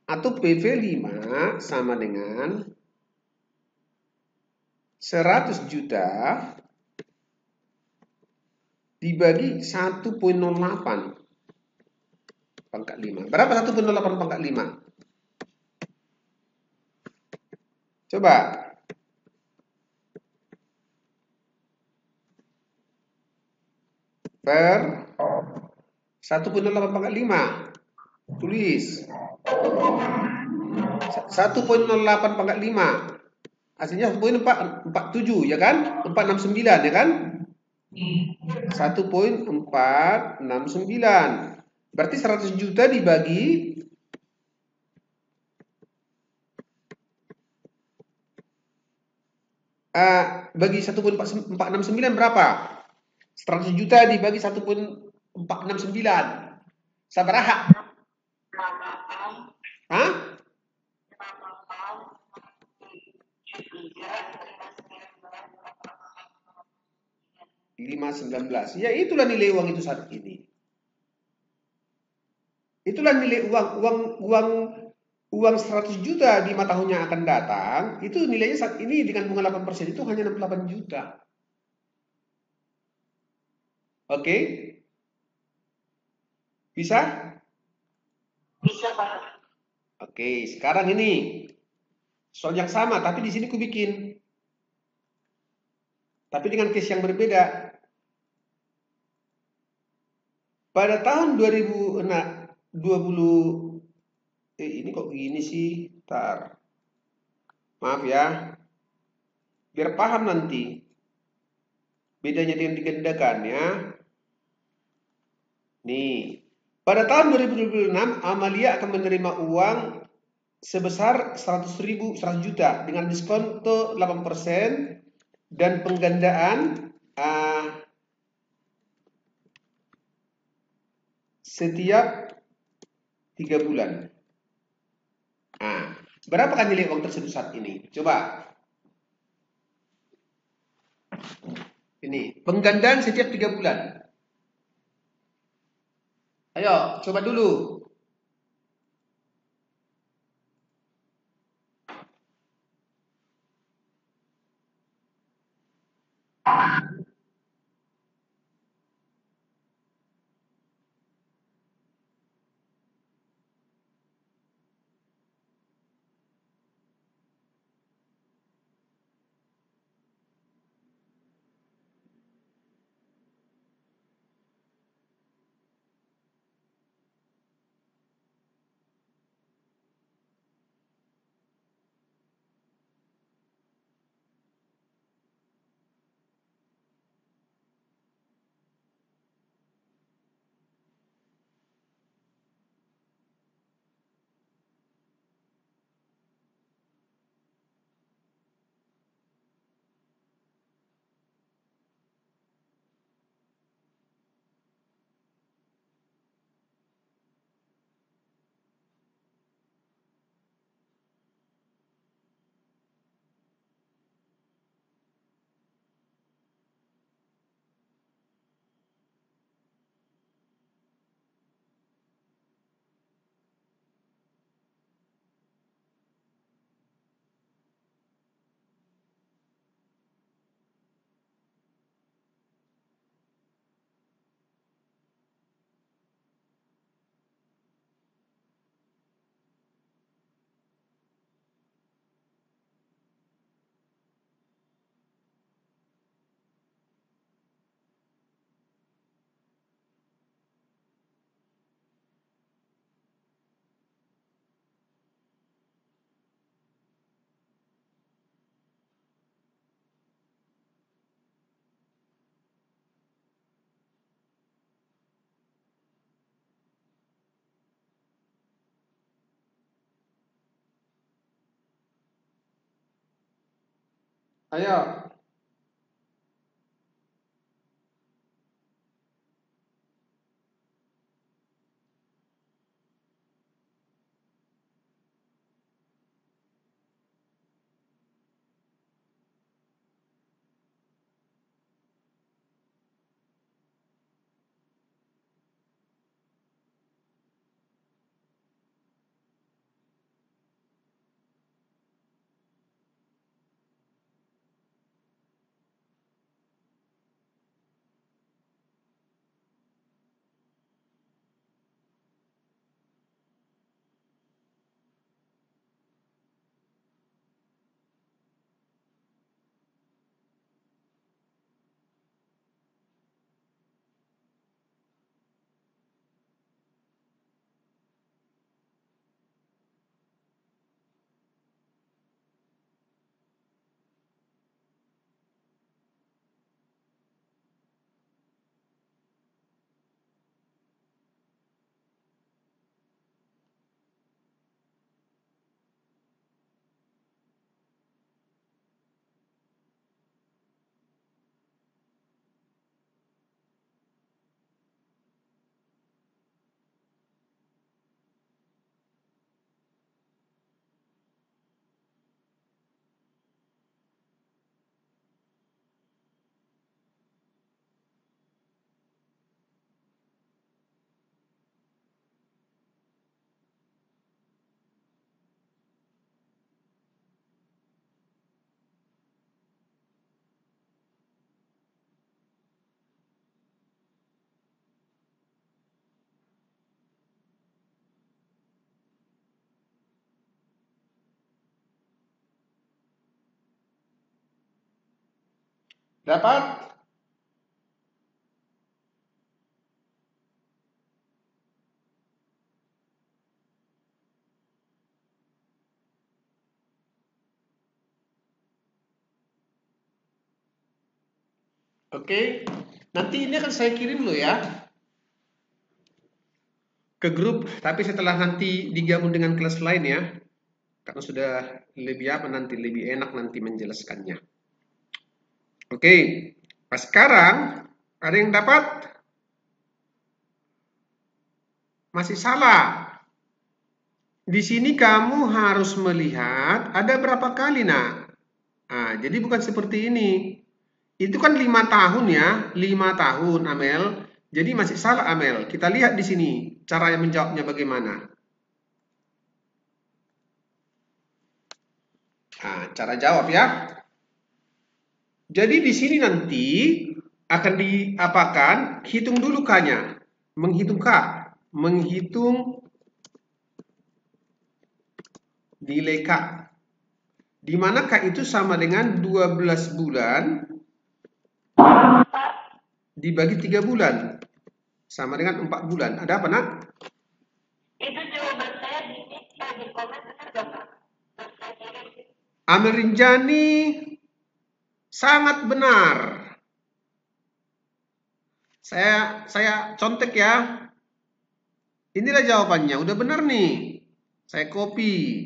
Atau PV5 sama dengan 100 juta dibagi 1,08 pangkat 5. Berapa 1,08 pangkat 5? Coba. Per 1,08 pangkat 5. Tulis. 1,08 pangkat 5. Hasilnya 1,447 ya kan? 469 ya kan? 1,469. Berarti 100 juta dibagi bagi 1,469 berapa? 100 juta dibagi 1,469. Sabaraha? Hah? 5,19. Ya itulah nilai uang itu saat ini. Itulah nilai uang 100 juta di 5 tahun yang akan datang, itu nilainya saat ini dengan bunga 8% itu hanya 68 juta. Oke? Bisa? Bisa, Pak. Oke, sekarang ini soal yang sama, tapi di sini ku bikin, tapi dengan case yang berbeda. Pada tahun 2020, ini kok begini sih? Tar, maaf ya, biar paham nanti bedanya dengan digandakan ya. Nih, pada tahun 2026 Amalia akan menerima uang sebesar 100.000, 100 juta dengan diskonto 8% dan penggandaan setiap 3 bulan. Nah, berapa kan nilai uang tersebut saat ini? Coba, ini penggandaan setiap 3 bulan. Ayo, coba dulu. Ayo, Dapat? Oke. Nanti ini akan saya kirim loh ya ke grup, tapi setelah nanti digabung dengan kelas lain ya. Karena sudah lebih apa nanti, lebih enak nanti menjelaskannya. Oke. Nah, sekarang ada yang dapat? Masih salah. Di sini kamu harus melihat ada berapa kali, nak. Nah, jadi bukan seperti ini. Itu kan 5 tahun ya, 5 tahun, Amel. Jadi masih salah, Amel. Kita lihat di sini cara menjawabnya bagaimana. Nah, cara jawab ya. Jadi di sini nanti akan diapakan? Hitung dulu K-nya. Menghitung K. Menghitung nilai K. Di mana K itu sama dengan 12 bulan dibagi 3 bulan. Sama dengan 4 bulan. Ada apa, nak? Itu jawaban saya di komen benar gak, Pak? Amel Rinjani sangat benar. Saya contek ya. Inilah jawabannya. Udah benar nih. Saya copy.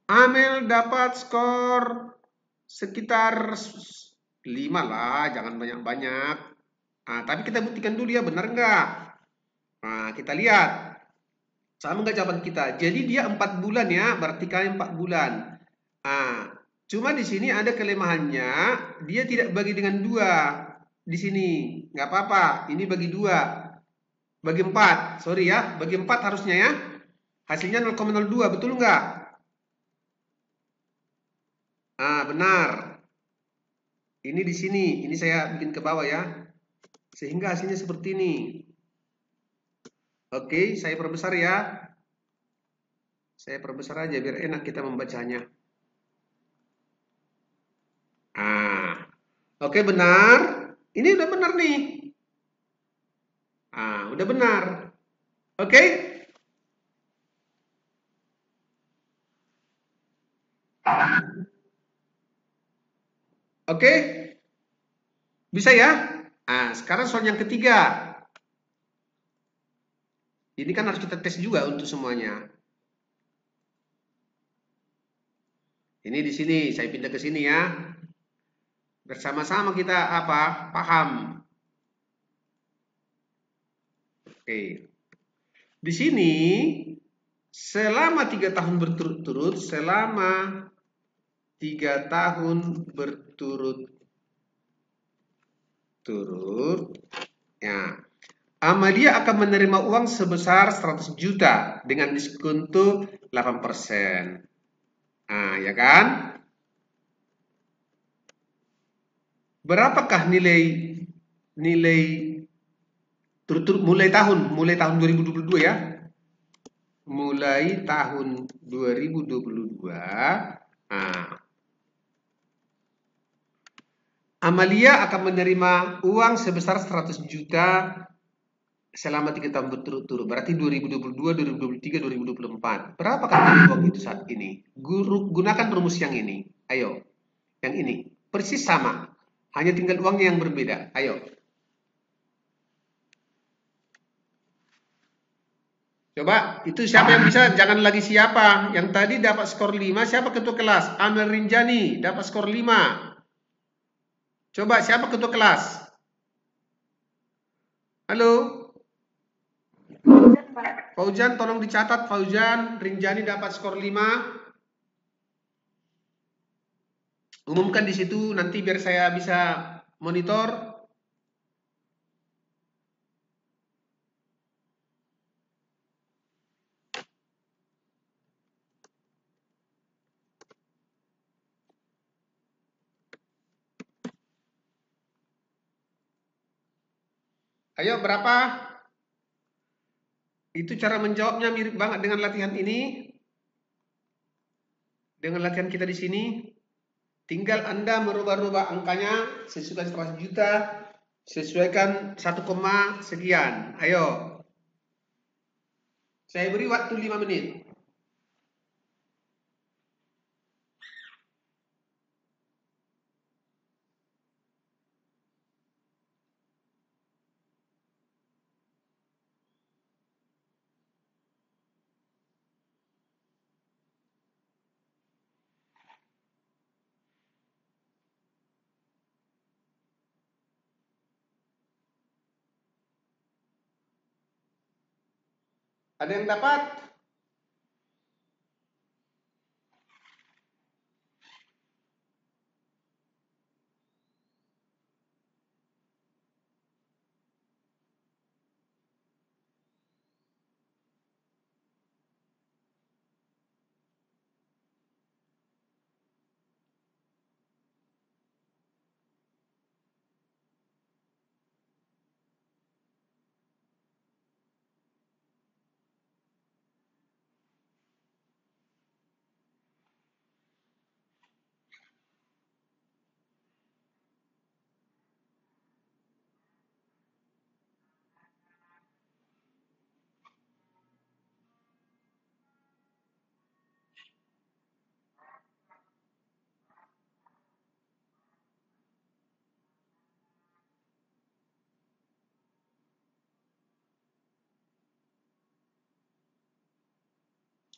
Amel dapat skor sekitar 5 lah, jangan banyak-banyak. Nah, tapi kita buktikan dulu ya, benar nggak? Nah, kita lihat. Sama nggak jawaban kita? Jadi dia 4 bulan ya, berarti kalian 4 bulan. Nah, cuma di sini ada kelemahannya, dia tidak bagi dengan 2. Di sini, nggak apa-apa, ini bagi 2. Bagi 4, sorry ya, bagi 4 harusnya ya. Hasilnya 0,02, betul nggak? Ah, benar. Ini di sini, ini saya bikin ke bawah ya. Sehingga hasilnya seperti ini. Oke, saya perbesar ya. Saya perbesar aja biar enak kita membacanya. Ah, oke benar. Ini udah benar nih. Ah, udah benar. Oke? Oke? Bisa ya? Ah, sekarang soal yang ketiga. Ini kan harus kita tes juga untuk semuanya. Ini di sini, saya pindah ke sini ya. Bersama-sama kita apa? Paham. Oke. Di sini selama 3 tahun berturut-turut, selama 3 tahun berturut-turut, ya, Amalia akan menerima uang sebesar 100 juta dengan diskonto 8%. Nah, ya kan? Berapakah nilai turut-turut mulai tahun 2022 ya? Mulai tahun 2022. Nah, Amalia akan menerima uang sebesar 100 juta selama 3 tahun berturut-turut. Berarti 2022, 2023, 2024. Berapakah nilai uang itu saat ini? Gunakan rumus yang ini. Ayo. Yang ini. Persis sama. Hanya tinggal uangnya yang berbeda. Ayo. Coba, itu siapa yang bisa? Jangan lagi siapa. Yang tadi dapat skor 5, siapa ketua kelas? Amel Rinjani dapat skor 5. Coba, siapa ketua kelas? Halo? Fauzan, tolong dicatat. Fauzan, Rinjani dapat skor 5. Umumkan di situ, nanti biar saya bisa monitor. Ayo, berapa? Itu cara menjawabnya mirip banget dengan latihan ini. Dengan latihan kita di sini. Tinggal Anda merubah-rubah angkanya, sesuaikan 1 juta, sesuaikan 1, sekian. Ayo. Saya beri waktu 5 menit. Ada yang dapat?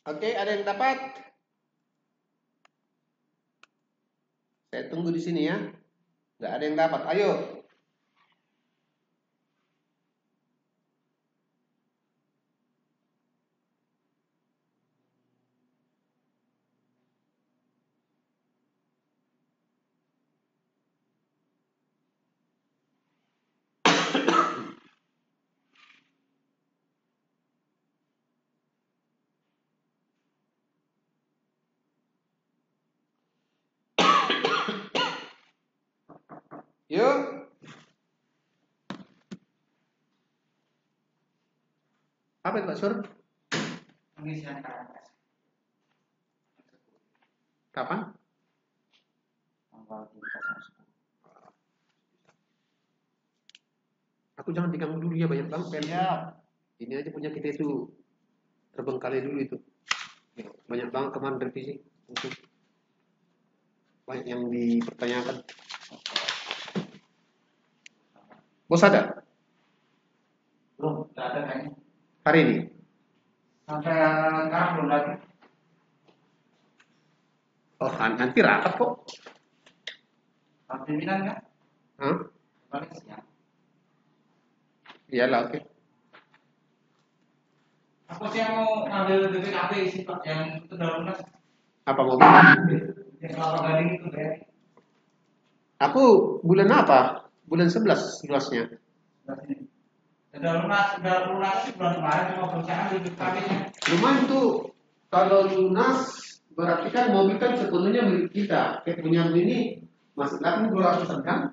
Oke, ada yang dapat? Saya tunggu di sini ya. Nggak ada yang dapat. Ayo. Yuk. Apa itu Pak Sur? Pengisian KMS. Kapan? Tanggal 3/10. Aku jangan diganggu dulu ya, banyak banget pen. Siap. Ini aja punya kita itu terbengkalai dulu itu. Banyak banget kemarin revisi. Banyak yang dipertanyakan. Bos ada? Belum, tidak ada kayaknya. Hari ini? Sampai sekarang belum lagi. Oh, nanti rapat kok. Pimpinan kan? Hah? Paling siang. Iyalah, oke. Aku sih yang mau ngambil BPKB sih Pak, yang Tegal Lunas. Apa mau? Yang Kelapa Gading itu deh. Aku bulan apa? Bulan 11 luasnya. Tegal Lunas itu bulan kemarin cuma belum saya ambil BPKB-nya. Lumayan tuh. Kalau lunas berarti kan mobil kan sepenuhnya milik kita. Kayak punya ini masih laku 200-an kan?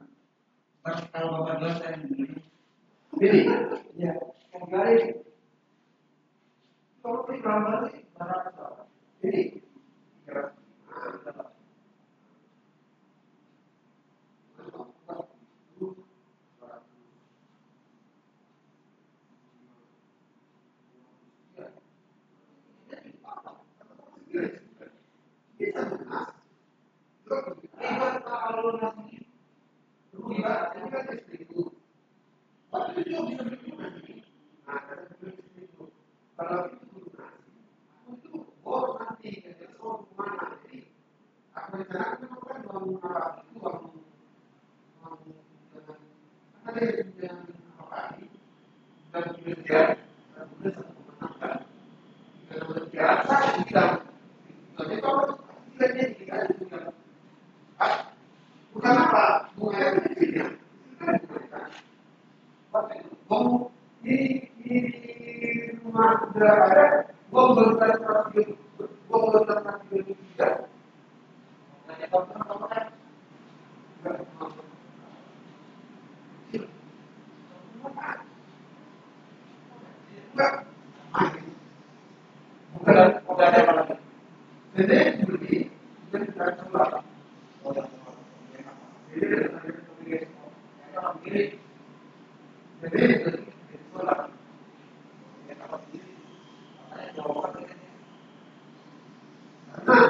Kalau Bapak jelas saya beli. Ini. Iya, yang garis. Kalau beli gambar sih, Ini. Bukan apa, bukan di rumah sudah ada, gua belum tidak. Bukan ada malam. Jadi dan tidak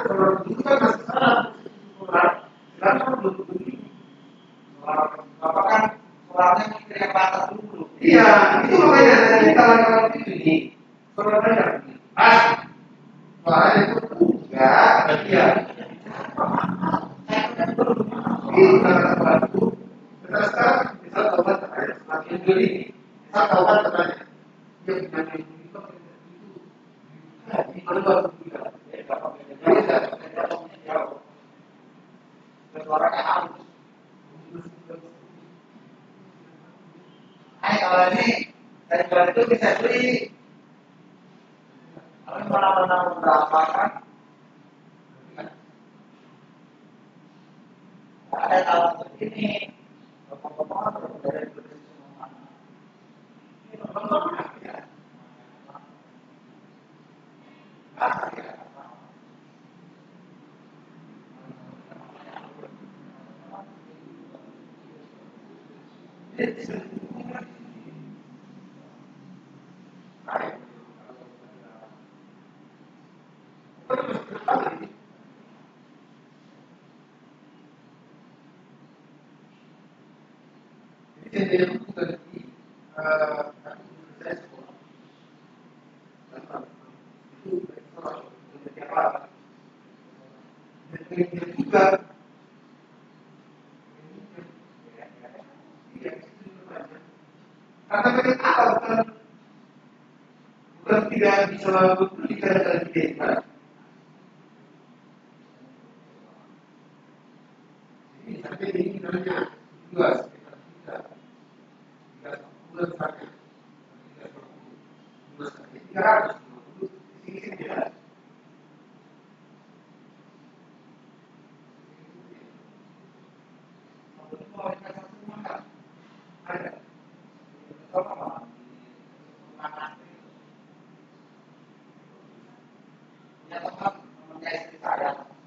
kalau itu kan masih salah. Sekarang kan belum begini. Bapak kan suratnya mikir yang batas dulu. Iya, itu makanya kita lakukan itu nih. Suratnya suaranya itu enggak, iya. Ini kata suatu. Kita sekarang bisa tahu kan semakin beli. Kita tahu kan katanya. Dia punya itu. Itu baru juga. Suaranya halus. Kalau ini dari bulan itu bisa beli. Kalau mana-mana berapa kan? Ada tahun begini. Bapak-bapak dari beli semua. Ini bapak ya. Karena mereka bukan tidak bisa berbeli dari desa. Ini sampai ini namanya dua sekitar tiga bulan saja. 350 ini tidak. Ada.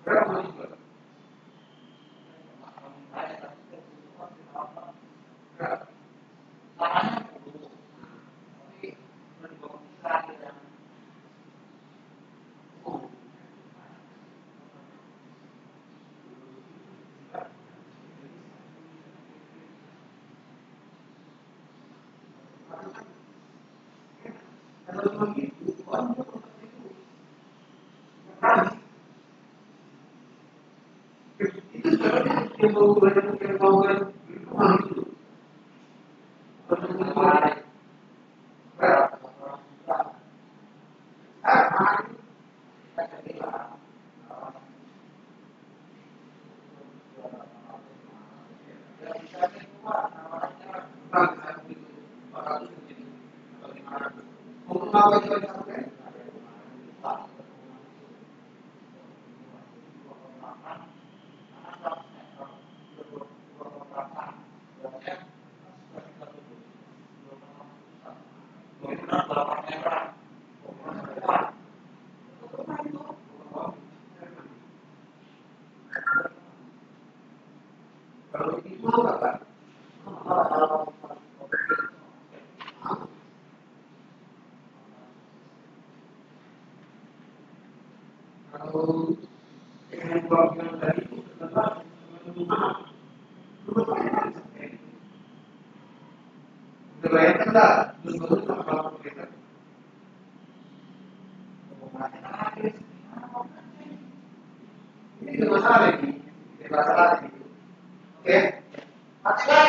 Berapa juga? Kalau begitu, orang itu sebenarnya yang mau rumah itu. Kalau itu apa? Kalau yang bilang tadi itu adalah kebayangkan tak terus kalau kita ini masalah ini masalah ini oke